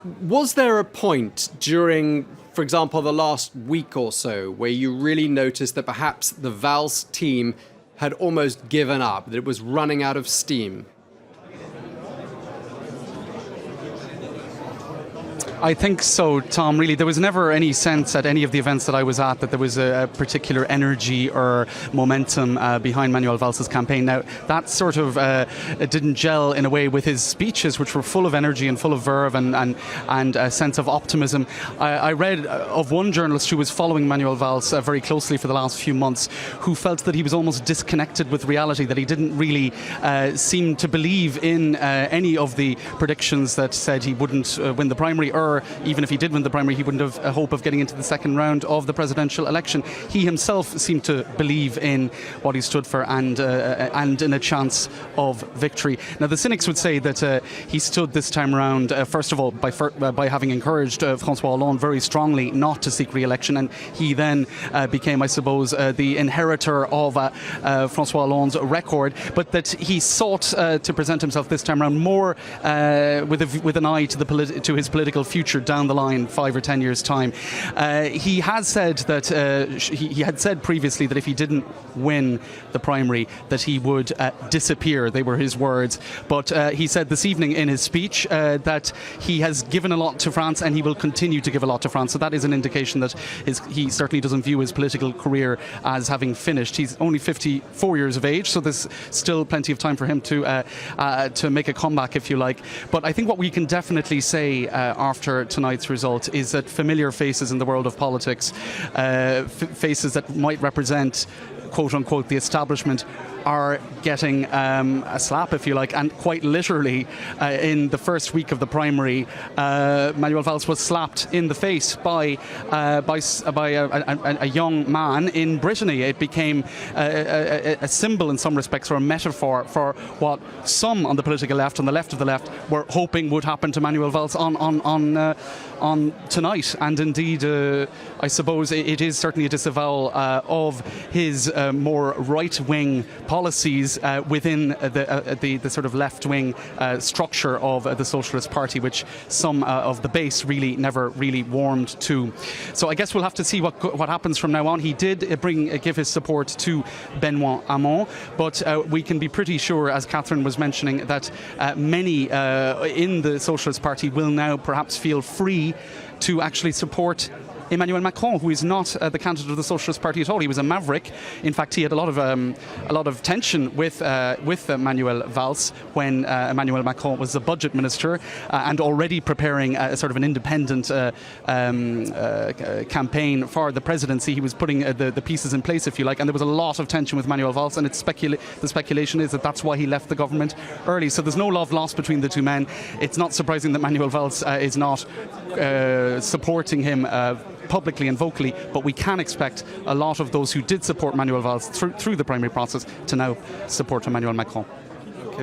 Was there a point during, for example, the last week or so, where you really noticed that perhaps the Valls team had almost given up, that it was running out of steam? I think so, Tom, really. There was never any sense at any of the events that I was at that there was a particular energy or momentum behind Manuel Valls' campaign. Now, that sort of didn't gel in a way with his speeches, which were full of energy and full of verve and a sense of optimism. I read of one journalist who was following Manuel Valls very closely for the last few months, who felt that he was almost disconnected with reality, that he didn't really seem to believe in any of the predictions that said he wouldn't win the primary, or even if he did win the primary, he wouldn't have a hope of getting into the second round of the presidential election. He himself seemed to believe in what he stood for and in a chance of victory. Now, the cynics would say that he stood this time around, first of all, by having encouraged François Hollande very strongly not to seek re-election, and he then became, I suppose, the inheritor of François Hollande's record, but that he sought to present himself this time around more with an eye to his political future down the line, 5 or 10 years' time. He has said that he had said previously that if he didn't win the primary, that he would disappear. They were his words. But he said this evening in his speech that he has given a lot to France and he will continue to give a lot to France. So that is an indication that he certainly doesn't view his political career as having finished. He's only 54 years of age, so there's still plenty of time for him to make a comeback, if you like. But I think what we can definitely say after tonight's result is that familiar faces in the world of politics, faces that might represent, quote unquote, the establishment, are getting a slap, if you like, and quite literally in the first week of the primary, Manuel Valls was slapped in the face by a young man in Brittany. It became a symbol in some respects, or a metaphor for what some on the political left, on the left of the left, were hoping would happen to Manuel Valls on tonight. And indeed, I suppose it is certainly a disavowal of his more right-wing policies within the sort of left-wing structure of the Socialist Party, which some of the base really never really warmed to. So I guess we'll have to see what happens from now on. He did give his support to Benoît Hamon, but we can be pretty sure, as Catherine was mentioning, that many in the Socialist Party will now perhaps feel free to actually support Emmanuel Macron, who is not the candidate of the Socialist Party at all. He was a maverick. In fact, he had a lot of tension with Manuel Valls when Emmanuel Macron was the budget minister and already preparing a sort of an independent campaign for the presidency. He was putting the pieces in place, if you like, and there was a lot of tension with Manuel Valls, and the speculation is that that's why he left the government early. So there's no love lost between the two men. It's not surprising that Manuel Valls is not supporting him publicly and vocally, but we can expect a lot of those who did support Manuel Valls through the primary process to now support Emmanuel Macron.